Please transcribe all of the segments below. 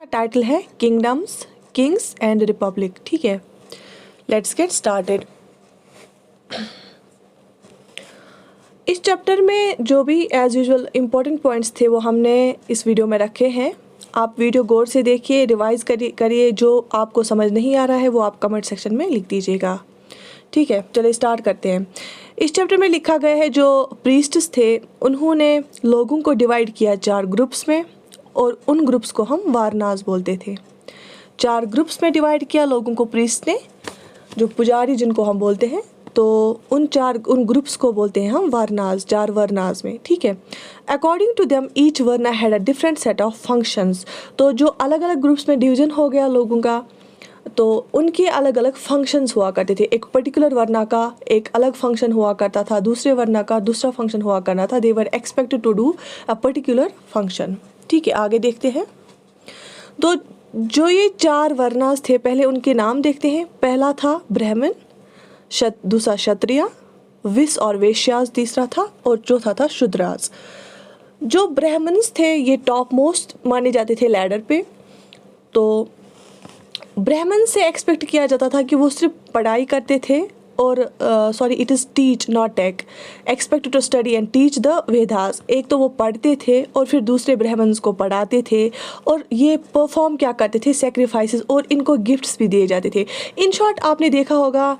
Title है kingdoms, Kings and Republic. ठीक है, लेट्स गेट स्टार्टेड। इस चैप्टर में जो भी एज यूजुअल इम्पोर्टेंट पॉइंट्स थे वो हमने इस वीडियो में रखे हैं। आप वीडियो गौर से देखिए, रिवाइज करिए। जो आपको समझ नहीं आ रहा है वो आप कमेंट सेक्शन में लिख दीजिएगा। ठीक है, चलिए स्टार्ट करते हैं। इस चैप्टर में लिखा गया है जो प्रीस्ट्स थे उन्होंने लोगों को डिवाइड किया 4 ग्रुप्स में, और उन ग्रुप्स को हम वारनास बोलते थे। 4 ग्रुप्स में डिवाइड किया लोगों को प्रीस्ट ने, जो पुजारी जिनको हम बोलते हैं, तो उन ग्रुप्स को बोलते हैं हम वारनास, 4 वर्नास में। ठीक है, अकॉर्डिंग टू देम ईच वर्ना had a different set of functions. तो जो अलग अलग ग्रुप्स में डिवीजन हो गया लोगों का, तो उनके अलग अलग फंक्शंस हुआ करते थे। एक पर्टिकुलर वर्ना का एक अलग फंक्शन हुआ करता था, दूसरे वर्ना का दूसरा फंक्शन हुआ करना था। They were expected to do a particular function. ठीक है, आगे देखते हैं। तो जो ये 4 वर्नास थे, पहले उनके नाम देखते हैं। पहला था ब्राह्मण, दूसरा क्षत्रिय, विश्य और वैश्यास तीसरा था, और चौथा था शूद्रास। जो ब्राह्मण्स थे ये टॉप मोस्ट माने जाते थे लैडर पे। तो ब्राह्मण से एक्सपेक्ट किया जाता था कि वो सिर्फ पढ़ाई करते थे, और sorry it is teach not take, expected to study and teach the Vedas. एक तो वो पढ़ते थे और फिर दूसरे ब्राह्मण्स को पढ़ाते थे, और ये परफॉर्म क्या करते थे, सेक्रीफाइसेस, और इनको गिफ्ट्स भी दिए जाते थे। इन शॉर्ट आपने देखा होगा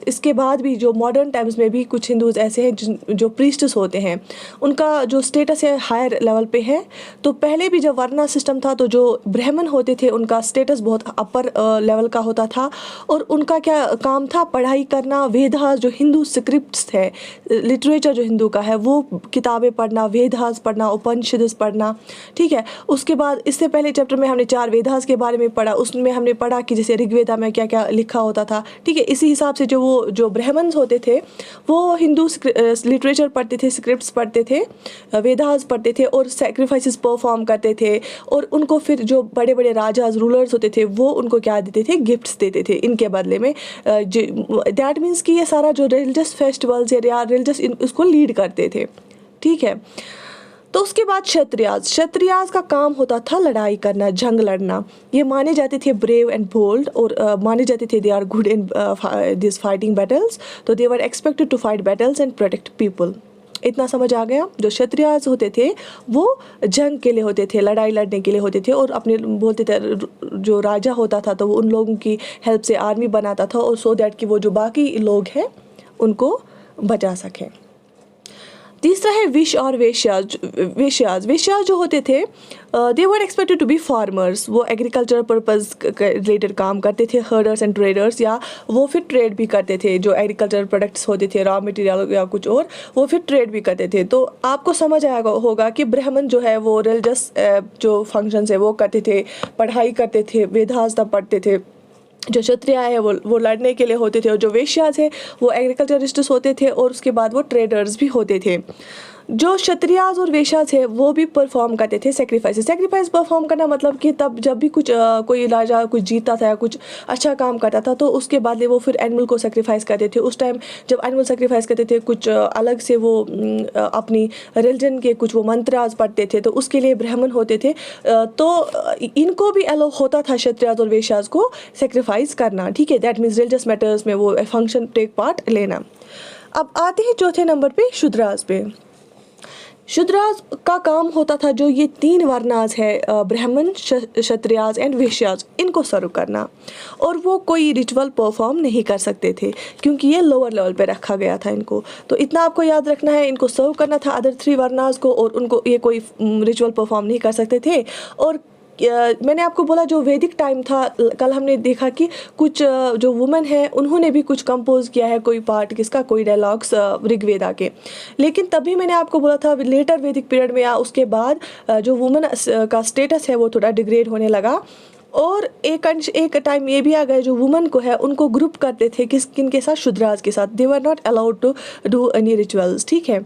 इसके बाद भी जो मॉडर्न टाइम्स में भी कुछ हिंदूज ऐसे हैं जो प्रीस्ट्स होते हैं, उनका जो स्टेटस है हायर लेवल पे है। तो पहले भी जब वर्ना सिस्टम था तो जो ब्राह्मण होते थे उनका स्टेटस बहुत अपर लेवल का होता था, और उनका क्या काम था, पढ़ाई करना, वेदास जो हिंदू स्क्रिप्ट्स है, लिटरेचर जो हिंदू का है वो किताबें पढ़ना, वेदास पढ़ना, उपनिषद पढ़ना। ठीक है, उसके बाद इससे पहले चैप्टर में हमने 4 वेदास के बारे में पढ़ा। उसमें हमने पढ़ा कि जैसे ऋग्वेदा में क्या क्या लिखा होता था। ठीक है, इसी हिसाब से जो ब्राह्मण्स होते थे वो हिंदू लिटरेचर पढ़ते थे, स्क्रिप्ट्स पढ़ते थे, वेदास पढ़ते थे, और सैक्रिफाइसेस परफॉर्म करते थे। और उनको फिर जो बड़े बड़े राजाज रूलर्स होते थे वो उनको क्या देते थे, गिफ्ट्स देते थे इनके बदले में। दैट मीन्स कि ये सारा जो रिलीजियस फेस्टिवल्स या रिलीजियस उसको लीड करते थे। ठीक है, तो उसके बाद क्षत्रियाज का काम होता था लड़ाई करना, जंग लड़ना। ये माने जाते थे ब्रेव एंड बोल्ड, और माने जाते थे they are good in this fighting battles. तो they were expected to fight battles and protect people. इतना समझ आ गया। जो क्षत्रियाज होते थे वो जंग के लिए होते थे, लड़ाई लड़ने के लिए होते थे, और अपने बोलते थे जो राजा होता था तो वो उन लोगों की हेल्प से आर्मी बनाता था, और सो दैट कि वो जो बाकी लोग हैं उनको बचा सकें। तीसरा है विश्य और वेश्याज जो होते थे they were expected to be farmers. वो एग्रीकल्चर पर्पज़ रिलेटेड काम करते थे, हर्डर्स एंड ट्रेडर्स, या वो फिर ट्रेड भी करते थे। जो एग्रीकल्चर प्रोडक्ट्स होते थे, रॉ मटेरियल या कुछ और, वो फिर ट्रेड भी करते थे। तो आपको समझ आएगा होगा कि ब्राह्मण जो है वो रिलीजियस जो फंक्शंस है वो करते थे, पढ़ाई करते थे, वेदास तब पढ़ते थे। जो क्षत्रिय है वो लड़ने के लिए होते थे, और जो वैश्यास है वो एग्रीकल्चरिस्ट्स होते थे, और उसके बाद वो ट्रेडर्स भी होते थे। जो क्षत्रियाज और वैश्यास है वो भी परफॉर्म करते थे सेक्रीफाइस परफॉर्म करना, मतलब कि तब जब भी कुछ कोई राजा कुछ जीता था या कुछ अच्छा काम करता था तो उसके बाद वो फिर एनिमल को सेक्रीफाइस करते थे। उस टाइम जब एनिमल सेक्रीफाइस करते थे कुछ अलग से वो अपनी रिलीजन के कुछ वो मंत्रास पढ़ते थे, तो उसके लिए ब्राह्मण होते थे। तो इनको भी अलाउ होता था क्षत्रियाज और वैश्यास को सेक्रीफाइस करना। ठीक है, दैट मीन्स रिलीजियस मैटर्स में वो फंक्शन टेक पार्ट लेना। अब आते हैं चौथे नंबर पे शूद्रास पे। शूद्रास का काम होता था जो ये 3 वर्नास है, ब्राह्मण, क्षत्रियाज एंड वैश्याज, इनको सर्व करना। और वो कोई रिचुअल परफॉर्म नहीं कर सकते थे क्योंकि ये लोअर लेवल पे रखा गया था इनको। तो इतना आपको याद रखना है, इनको सर्व करना था अदर 3 वर्नास को, और उनको ये कोई रिचुअल परफॉर्म नहीं कर सकते थे। और मैंने आपको बोला जो वैदिक टाइम था, कल हमने देखा कि कुछ जो वुमेन है उन्होंने भी कुछ कंपोज किया है, कोई पार्ट किसका, कोई डायलॉग्स ऋग्वेदा के। लेकिन तभी मैंने आपको बोला था लेटर वैदिक पीरियड में या उसके बाद जो वुमेन का स्टेटस है वो थोड़ा डिग्रेड होने लगा। और एक टाइम ये भी आ गया जो वुमन को है उनको ग्रुप करते थे किन के साथ, शूद्रास के साथ। They were not allowed to do any rituals. ठीक है,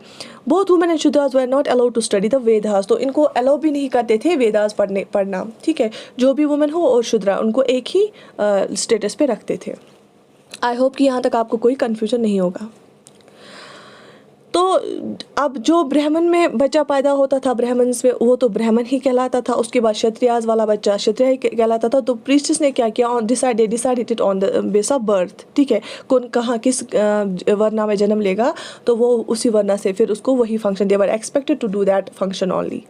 both women and Shudras were not allowed to study the Vedas. तो इनको अलाउ भी नहीं करते थे वेदास पढ़ना। ठीक है, जो भी वुमेन हो और शूद्रा उनको एक ही स्टेटस पे रखते थे। आई होप कि यहाँ तक आपको कोई कन्फ्यूजन नहीं होगा। तो अब जो ब्राह्मण में बच्चा पैदा होता था ब्राह्मण्स में, वो तो ब्राह्मण ही कहलाता था। उसके बाद क्षत्रियाज वाला बच्चा क्षत्रिय ही कहलाता था। तो प्रीस्टेस ने क्या किया, on decided on the base of birth, ठीक है, कौन कहाँ किस वर्ना में जन्म लेगा तो वो उसी वर्ना से फिर उसको वही function, they were expected to do that function only.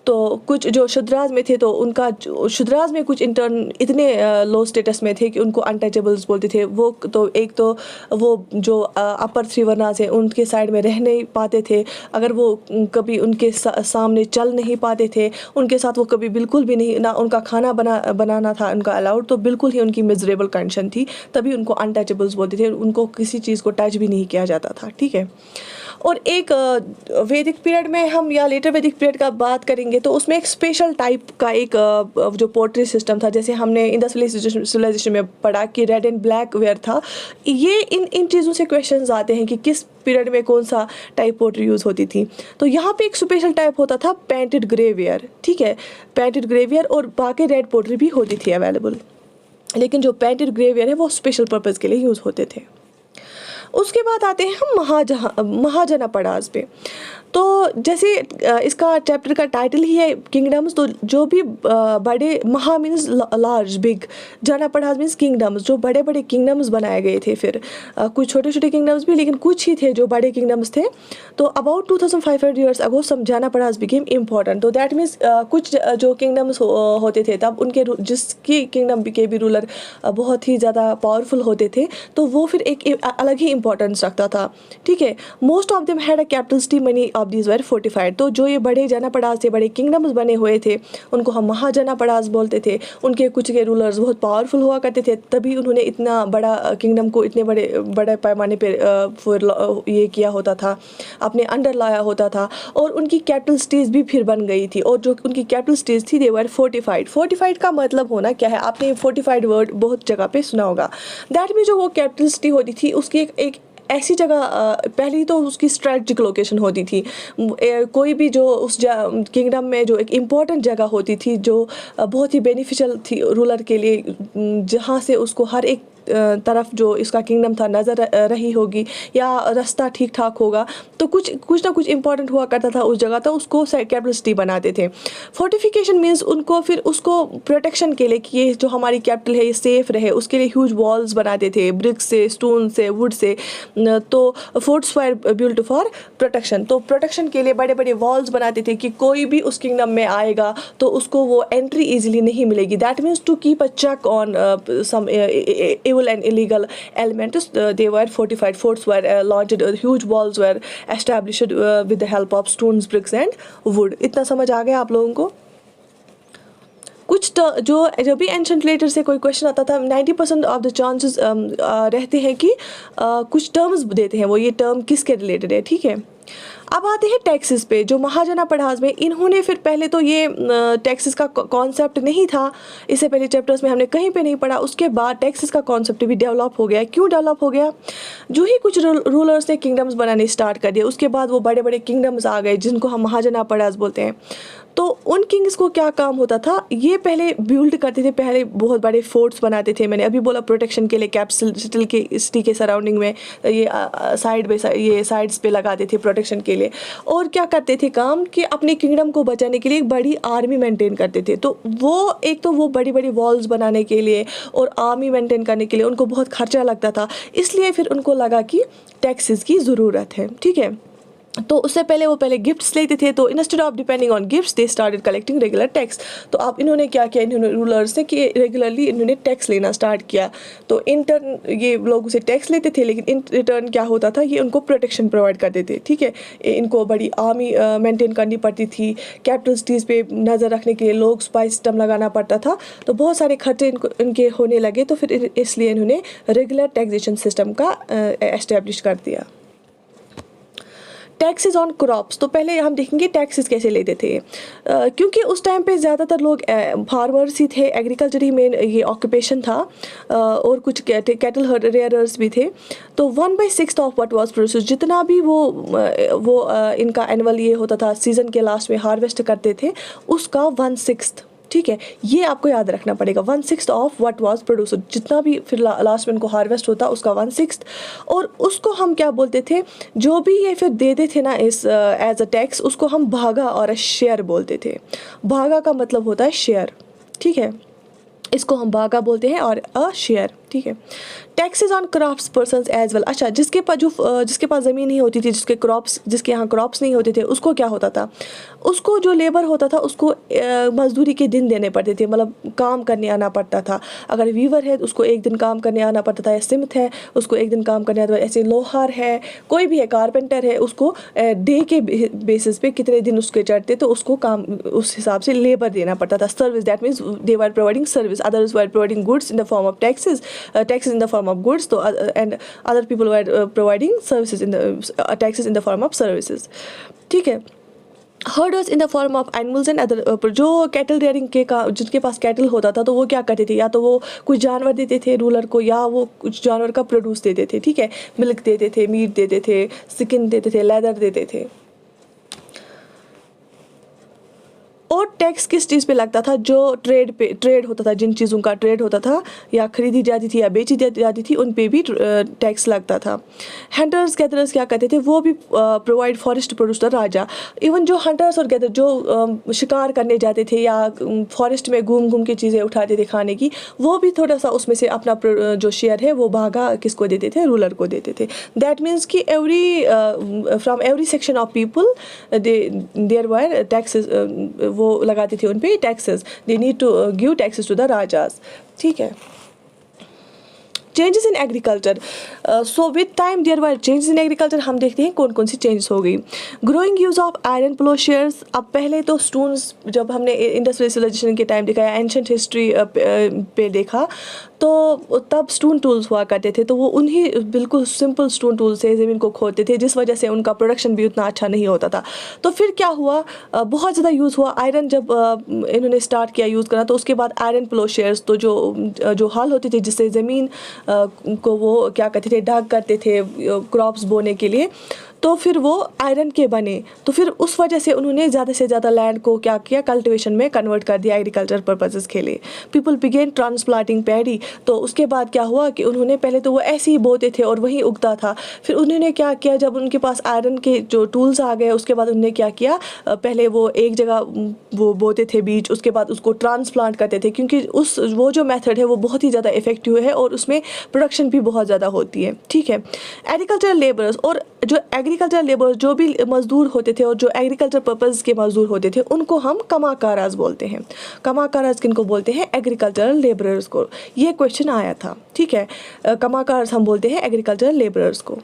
तो कुछ जो शूद्राज में थे तो उनका शूद्राज में कुछ इंटर्न इतने लो स्टेटस में थे कि उनको अनटचेबल्स बोलते थे। वो तो एक तो वो जो अपर थ्री वर्नास हैं उनके साइड में रह नहीं पाते थे। अगर वो कभी उनके सामने चल नहीं पाते थे, उनके साथ वो कभी बिल्कुल भी नहीं, ना उनका खाना बनाना था उनका अलाउड, तो बिल्कुल ही उनकी मिजरेबल कंडीशन थी। तभी उनको अनटचेबल्स बोलते थे, उनको किसी चीज़ को टच भी नहीं किया जाता था, ठीक है। और एक वैदिक पीरियड में हम या लेटर वैदिक पीरियड का बात करेंगे तो उसमें एक स्पेशल टाइप का एक जो पोर्ट्री सिस्टम था। जैसे हमने इंडस सिविलाइजेशन में पढ़ा कि रेड एंड ब्लैक वेयर था। ये इन चीज़ों से क्वेश्चंस आते हैं कि किस पीरियड में कौन सा टाइप पोर्ट्री यूज़ होती थी। तो यहाँ पे एक स्पेशल टाइप होता था पेंटेड ग्रे वेयर, ठीक है, पेंटेड ग्रे वेयर, और बाकी रेड पोर्ट्री भी होती थी अवेलेबल, लेकिन जो पेंटेड ग्रे वेयर है वो स्पेशल पर्पज़ के लिए यूज़ होते थे। उसके बाद आते हैं हम महाजनपदास पे। तो जैसे इसका चैप्टर का टाइटल ही है किंगडम्स, तो जो भी बड़े, maha means large, big, janapadas means kingdoms, जो बड़े बड़े किंगडम्स बनाए गए थे। फिर कुछ छोटे छोटे किंगडम्स भी, लेकिन कुछ ही थे जो बड़े किंगडम्स थे। तो about 2500 years ago some janapadas became important. तो दैट मीन्स कुछ जो किंगडम्स होते थे तब उनके जिसकी किंगडम के भी रूलर बहुत ही ज़्यादा पावरफुल होते थे, तो वो फिर एक अलग ही इंपॉर्टेंस रखता था, ठीक है। Most of them had a capital city, money of these were fortified. तो जो ये बड़े जनपदास थे, बड़े किंगडम्स बने हुए थे, उनको हम महाजनपदास बोलते थे। उनके कुछ के रूलर्स बहुत पावरफुल हुआ करते थे, तभी उन्होंने इतना बड़ा किंगडम को इतने बड़े पैमाने पर ये किया होता था, अपने अंडर लाया होता था। और उनकी कैपिटल सिटीज़ भी फिर बन गई थी, और जो उनकी कैपिटल सिटीज़ थी दे वर फोर्टिफाइड। फोर्टिफाइड का मतलब होना क्या है, आपने फोर्टिफाइड वर्ड बहुत जगह पे सुना होगा। दैट मीन जो वो कैपिटल सिटी होती थी उसकी एक ऐसी जगह, पहली तो उसकी स्ट्रेटजिक लोकेशन होती थी। कोई भी जो उस किंगडम में जो एक इम्पॉर्टेंट जगह होती थी, जो बहुत ही बेनिफिशियल थी रूलर के लिए, जहाँ से उसको हर एक तरफ जो इसका किंगडम था नज़र रही होगी या रास्ता ठीक ठाक होगा, तो कुछ ना कुछ इंपॉर्टेंट हुआ करता था उस जगह, तो उसको कैपिटल सिटी बनाते थे। फोर्टिफिकेशन मीन्स उनको फिर उसको प्रोटेक्शन के लिए कि ये जो हमारी कैपिटल है ये सेफ रहे, उसके लिए ह्यूज वॉल्स बनाते थे, ब्रिक्स से, स्टोन से, वुड से। तो forts were built for protection. तो प्रोटेक्शन के लिए बड़े बड़े वॉल्स बनाते थे कि कोई भी उस किंगडम में आएगा तो उसको वो एंट्री इजीली नहीं मिलेगी। That means to keep a check on some evil and illegal elements, they were fortified. Forts were launched, huge walls were established with the help of stones, bricks and wood. इतना समझ आ गया आप लोगों को? कुछ जो भी एंशंट लेटर से कोई क्वेश्चन आता था, 90% ऑफ द चांसेस रहते हैं कि कुछ टर्म्स देते हैं, वो ये टर्म किसके रिलेटेड है, ठीक है। अब आते हैं टैक्सेस पे। जो महाजनपदास में इन्होंने फिर पहले तो ये टैक्सेस का कॉन्सेप्ट नहीं था, इससे पहले चैप्टर्स में हमने कहीं पे नहीं पढ़ा। उसके बाद टैक्सेस का कॉन्सेप्ट भी डेवलप हो गया। क्यों डेवलप हो गया? जो ही कुछ रूलर्स ने किंगडम्स बनाने स्टार्ट कर दिए, उसके बाद वो बड़े बड़े किंगडम्स आ गए जिनको हम महाजनपदास बोलते हैं। तो उन किंग्स को क्या काम होता था, ये पहले बिल्ड करते थे, पहले बहुत बड़े फोर्ट्स बनाते थे। मैंने अभी बोला प्रोटेक्शन के लिए, कैपिटल के सिटी के सराउंडिंग में ये ये साइड्स पे लगाते थे प्रोटेक्शन के लिए। और क्या करते थे काम कि अपने किंगडम को बचाने के लिए एक बड़ी आर्मी मेंटेन करते थे। तो वो बड़ी बड़ी वॉल्स बनाने के लिए और आर्मी मेंटेन करने के लिए उनको बहुत खर्चा लगता था, इसलिए फिर उनको लगा कि टैक्सेस की ज़रूरत है, ठीक है। तो उससे पहले वो गिफ्ट्स लेते थे, तो instead of depending on gifts they started collecting regular tax. तो अब इन्होंने क्या किया, इन्होंने रूलर्स ने कि रेगुलरली इन्होंने टैक्स लेना स्टार्ट किया। तो इन टर्न ये लोग उसे टैक्स लेते थे, लेकिन इन रिटर्न क्या होता था, ये उनको प्रोटेक्शन प्रोवाइड करते थे, ठीक है। इनको बड़ी आर्मी मेंटेन करनी पड़ती थी, कैपिटल सिटीज़ पे नज़र रखने के लिए लोग स्पाई सिस्टम लगाना पड़ता था। तो बहुत सारे खर्चे इनके होने लगे, तो फिर इसलिए इन्होंने रेगुलर टैक्सेशन सिस्टम का एस्टेब्लिश कर दिया। टैक्सेस ऑन क्रॉप्स, तो पहले हम देखेंगे टैक्सेस कैसे लेते थे। क्योंकि उस टाइम पे ज़्यादातर लोग फार्मर्स ही थे, एग्रीकल्चर ही मेन ये ऑक्यूपेशन था, और कुछ कैटल रेयरर्स भी थे। तो 1/6 ऑफ व्हाट वाज प्रोड्यूस, जितना भी वो इनका एनुअल ये होता था, सीज़न के लास्ट में हार्वेस्ट करते थे, उसका 1/6, ठीक है, ये आपको याद रखना पड़ेगा। 1/6 ऑफ व्हाट वाज प्रोड्यूस, जितना भी फिर लास्ट में उनको हार्वेस्ट होता उसका 1/6, और उसको हम क्या बोलते थे, जो भी ये फिर देते थे ना इस एज अ टैक्स, उसको हम भागा और शेयर बोलते थे। भागा का मतलब होता है शेयर, ठीक है, इसको हम भागा बोलते हैं और अ शेयर, ठीक है। Taxes on crops persons as well, अच्छा जिसके पास ज़मीन नहीं होती थी, जिसके यहाँ क्रॉप्स नहीं होते थे, उसको क्या होता था, उसको जो लेबर होता था उसको मजदूरी के दिन देने पड़ते थे, मतलब काम करने आना पड़ता था। अगर वीवर है तो उसको एक दिन काम करने आना पड़ता था, या सिमथ है उसको एक दिन काम करने आता था, ऐसे लोहार है, कोई भी है, कारपेंटर है, उसको डे के बेसिस पे कितने दिन उसके चढ़ते तो उसको काम उस हिसाब से लेबर देना पड़ता था। Service, that means they were providing service, others were providing goods in the form of taxes in the form of goods, so and other people were providing services in the taxes in the form of services, ठीक है। Herders in the form of animals and other, जो cattle rearing के का जिनके पास cattle होता था तो वो क्या करते थे, या तो वो कुछ जानवर देते थे रूलर को, या वो कुछ जानवर का प्रोड्यूस देते थे, ठीक है, मिल्क देते थे, मीट देते थे, स्किन देते थे, लेदर देते थे। और टैक्स किस चीज़ पे लगता था, जो ट्रेड होता था, जिन चीज़ों का ट्रेड होता था या खरीदी जाती थी या बेची जाती थी, उन पे भी टैक्स लगता था। हंटर्स गैदरर्स क्या करते थे, वो भी provide forest produce the Raja. Even जो हंटर्स और गैदर जो शिकार करने जाते थे या फॉरेस्ट में घूम के चीज़ें उठाते थे खाने की, वो भी थोड़ा सा उसमें से अपना जो शेयर है वो भागा किसको देते थे, रूलर को देते थे। दैट मीन्स कि from every section of people there were taxes, वो लगाते थे उन पे taxes, they need to give taxes to the rajas, ठीक है। Changes in agriculture, so with time there were changes in agriculture, हम देखते हैं कौन कौन सी चेंजेस हो गई। Growing use of iron ploughshares, अब पहले तो स्टोन्स, जब हमने इंडस्ट्रियल सिविलाइजेशन के टाइम देखा या एंशिएंट हिस्ट्री पे देखा, तो तब स्टोन टूल्स हुआ करते थे, तो वो उन्हीं बिल्कुल सिंपल स्टोन टूल से ज़मीन को खोदते थे, जिस वजह से उनका प्रोडक्शन भी उतना अच्छा नहीं होता था। तो फिर क्या हुआ, बहुत ज़्यादा यूज़ हुआ आयरन, जब इन्होंने स्टार्ट किया यूज़ करना, तो उसके बाद आयरन प्लोशेयर्स, तो जो हल होते थे जिससे ज़मीन को वो क्या करते थे, डाग करते थे क्रॉप्स बोने के लिए, तो फिर वो आयरन के बने। तो फिर उस वजह से उन्होंने ज़्यादा से ज़्यादा लैंड को क्या किया, कल्टिवेशन में कन्वर्ट कर दिया एग्रीकल्चर पर्पसेस के लिए। पीपल बिगेन ट्रांसप्लांटिंग पैडी, तो उसके बाद क्या हुआ कि उन्होंने पहले तो वो ऐसे ही बोते थे और वहीं उगता था, फिर उन्होंने क्या किया, जब उनके पास आयरन के जो टूल्स आ गए, उसके बाद उन्होंने क्या किया, पहले वो एक जगह वो बोते थे बीज, उसके बाद उसको ट्रांसप्लांट करते थे, क्योंकि वो जो मेथड है वो बहुत ही ज़्यादा इफेक्टिव है और उसमें प्रोडक्शन भी बहुत ज़्यादा होती है, ठीक है। एग्रीकल्चरल लेबर्स, और जो एग्रीकल्चर लेबर, जो भी मज़दूर होते थे और जो एग्रीकल्चर पर्पज़ के मज़दूर होते थे, उनको हम कमाकाराज बोलते हैं। कमाकाराज किनको बोलते हैं, एग्रीकल्चरल लेबरर्स को। ये क्वेश्चन आया था, ठीक है, कमाकाराज हम बोलते हैं एग्रीकल्चरल लेबरर्स को।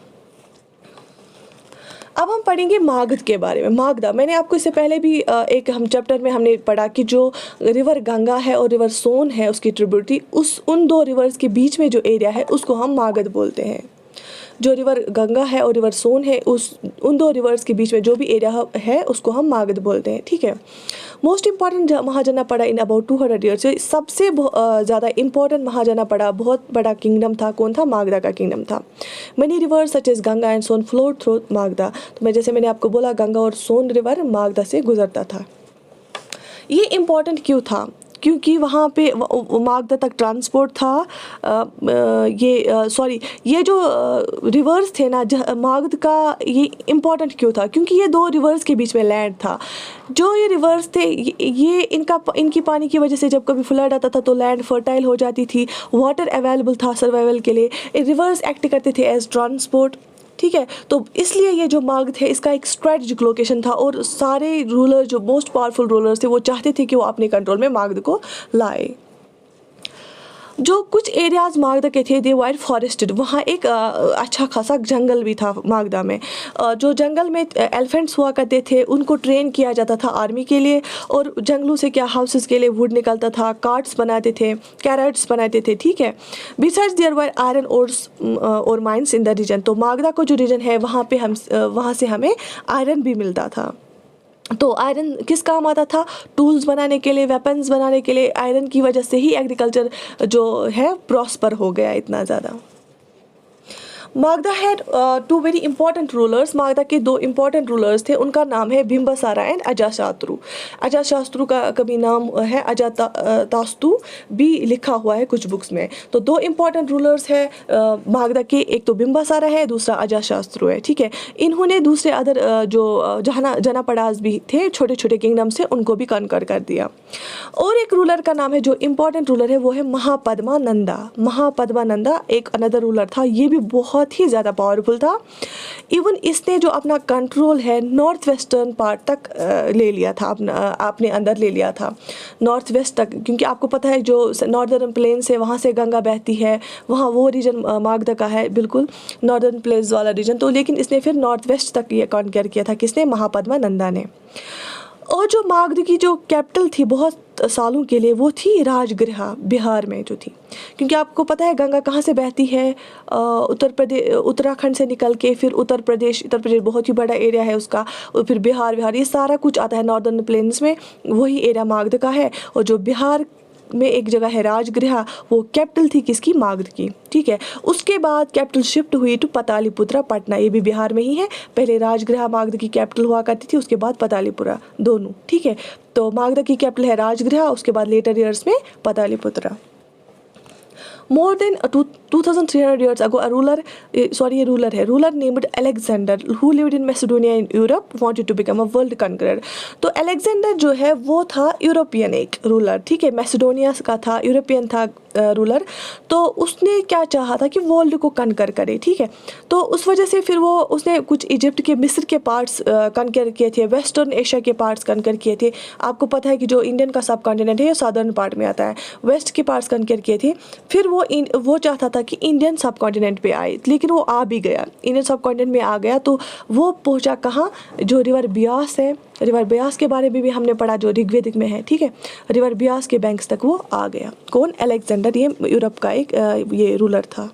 अब हम पढ़ेंगे मागध के बारे में। मागधा, मैंने आपको इससे पहले भी एक हम चैप्टर में हमने पढ़ा कि जो रिवर गंगा है और रिवर सोन है उसकी ट्रिब्यूटरी, उन दो रिवर्स के बीच में जो एरिया है उसको हम मागध बोलते हैं। जो रिवर गंगा है और रिवर सोन है, उन दो रिवर्स के बीच में जो भी एरिया है उसको हम मागध बोलते हैं, ठीक है। Most important mahajanapada in about 200 years, सबसे ज़्यादा इंपॉर्टेंट महाजनपड़ा, बहुत बड़ा किंगडम था, कौन था, मागधा का किंगडम था। Many rivers such as Ganga and Son flowed through Magadha, तो जैसे मैंने आपको बोला गंगा और सोन रिवर मागधा से गुजरता था। ये इम्पॉर्टेंट क्यों था, क्योंकि वहाँ पे मागधा तक ट्रांसपोर्ट था। ये जो रिवर्स थे ना, मागध का ये इम्पॉर्टेंट क्यों था, क्योंकि ये दो रिवर्स के बीच में लैंड था। जो ये रिवर्स थे, ये इनकी पानी की वजह से जब कभी फ्लड आता था तो लैंड फर्टाइल हो जाती थी, वाटर अवेलेबल था सर्वाइवल के लिए, रिवर्स एक्ट करते थे एज ट्रांसपोर्ट, ठीक है। तो इसलिए ये जो मागध है इसका एक स्ट्रेटजिक लोकेशन था और सारे रूलर, जो मोस्ट पावरफुल रूलर्स थे, वो चाहते थे कि वो अपने कंट्रोल में मागध को लाए। जो कुछ एरियाज मागधा के थे, दे वायर फॉरेस्टेड, वहाँ एक अच्छा खासा जंगल भी था मागधा में। जो जंगल में एलिफेंट्स हुआ करते थे, उनको ट्रेन किया जाता था आर्मी के लिए, और जंगलों से क्या हाउसेस के लिए वुड निकलता था, कार्ट्स बनाते थे, कैरेट्स बनाते थे, ठीक है। Besides there were iron ores और माइंस इन द रीजन, तो मागधा को जो रीजन है वहाँ से हमें आयरन भी मिलता था। तो आयरन किस काम आता था, टूल्स बनाने के लिए, वेपन्स बनाने के लिए। आयरन की वजह से ही एग्रीकल्चर जो है प्रॉस्पर हो गया इतना ज़्यादा। Magadha had two very important rulers. Magadha के दो इंपॉर्टेंट रूलर्स थे, उनका नाम है बिंबिसारा एंड अजातशत्रु। अजातशत्रु का कभी नाम है अजातशत्रु भी लिखा हुआ है कुछ बुक्स में। तो दो इंपॉर्टेंट रूलर्स है मागधा के, एक तो बिंबिसारा है, दूसरा अजातशत्रु है, ठीक है। इन्होंने दूसरे अदर जो जनपदास भी थे, छोटे छोटे किंगडम से, उनको भी कनकर कर दिया। और एक रूलर का नाम है जो इंपॉर्टेंट रूलर है, वो है महापद्मानंदा। महापद्मानंदा एक अनदर रूलर था, ये भी बहुत ही ज़्यादा पावरफुल था। इवन इसने जो अपना कंट्रोल है नॉर्थ वेस्टर्न पार्ट तक ले लिया था, अपने अंदर ले लिया था, नॉर्थ वेस्ट तक। क्योंकि आपको पता है जो नॉर्दर्न प्लेन से वहाँ से गंगा बहती है, वहाँ वो रीजन मागधा का है, बिल्कुल नॉर्दर्न प्लेन्स वाला रीजन। तो लेकिन इसने फिर नॉर्थ वेस्ट तक ये कॉन्कर किया था, किसने? महापद्मानंदा ने। और जो मागध की जो कैपिटल थी बहुत सालों के लिए, वो थी राजगृह, बिहार में जो थी। क्योंकि आपको पता है गंगा कहाँ से बहती है? उत्तर प्रदेश, उत्तराखंड से निकल के फिर उत्तर प्रदेश बहुत ही बड़ा एरिया है उसका, और फिर बिहार ये सारा कुछ आता है नॉर्दर्न प्लेन्स में, वही एरिया मागध का है। और जो बिहार में एक जगह है राजगृह, वो कैपिटल थी किसकी? मागध की, ठीक है। उसके बाद कैपिटल शिफ्ट हुई टू पतालीपुत्रा, पटना, ये भी बिहार में ही है। पहले राजगृह मागध की कैपिटल हुआ करती थी, उसके बाद पतालीपुरा, दोनों, ठीक है। तो मागध की कैपिटल है राजगृह, उसके बाद लेटर ईयर्स में पतालीपुत्रा। More than 2300 years ago, a ruler named Alexander, who lived in Macedonia in Europe, wanted to become a world conqueror. तो अलेक्जेंडर जो है वो था यूरोपियन एक रूलर, ठीक है, मैसेडोनिया का था, यूरोपियन था रूलर। तो उसने क्या चाहा था कि वर्ल्ड को कनकर करे, ठीक है। तो उस वजह से फिर वो उसने कुछ इजिप्ट के, मिस्र के पार्ट्स कनकर किए थे, वेस्टर्न एशिया के पार्ट्स कनकर किए थे। आपको पता है कि जो इंडियन का सब कॉन्टिनेंट है ये साउदर्न पार्ट में आता है, वेस्ट के पार्ट्स कनकर किए थे। फिर वो चाहता था कि इंडियन सब कॉन्टिनेंट पे आए, लेकिन वो आ भी गया, इंडियन सब कॉन्टिनेंट में आ गया। तो वो पहुंचा कहाँ? जो रिवर ब्यास है, रिवर ब्यास के बारे में भी हमने पढ़ा, जो ऋग्वेदिक में है, ठीक है। रिवर ब्यास के बैंक्स तक वो आ गया। कौन? अलेक्जेंडर, ये यूरोप का एक ये रूलर था।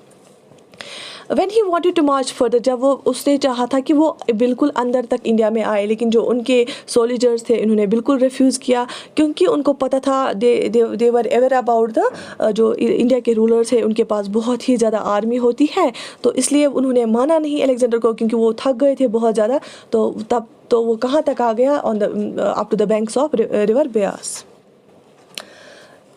When he wanted to march further, जब वो उसने चाहा था कि वो बिल्कुल अंदर तक इंडिया में आए, लेकिन जो उनके सोल्जर्स थे इन्होंने बिल्कुल रिफ्यूज़ किया, क्योंकि उनको पता था they were ever about the जो इंडिया के रूलर्स हैं, उनके पास बहुत ही ज़्यादा आर्मी होती है। तो इसलिए उन्होंने माना नहीं अलेक्जेंडर को, क्योंकि वो थक गए थे बहुत ज़्यादा। तो वो कहाँ तक आ गया? On the up to the banks of river Beas.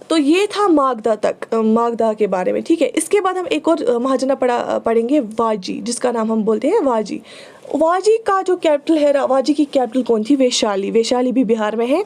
तो ये था मागधा तक, मागधा के बारे में, ठीक है। इसके बाद हम एक और महाजना पढ़ेंगे, वाजी, जिसका नाम हम बोलते हैं वाजी। वाजी का जो कैपिटल है, वाजी की कैपिटल कौन थी? वैशाली। वैशाली भी बिहार में है।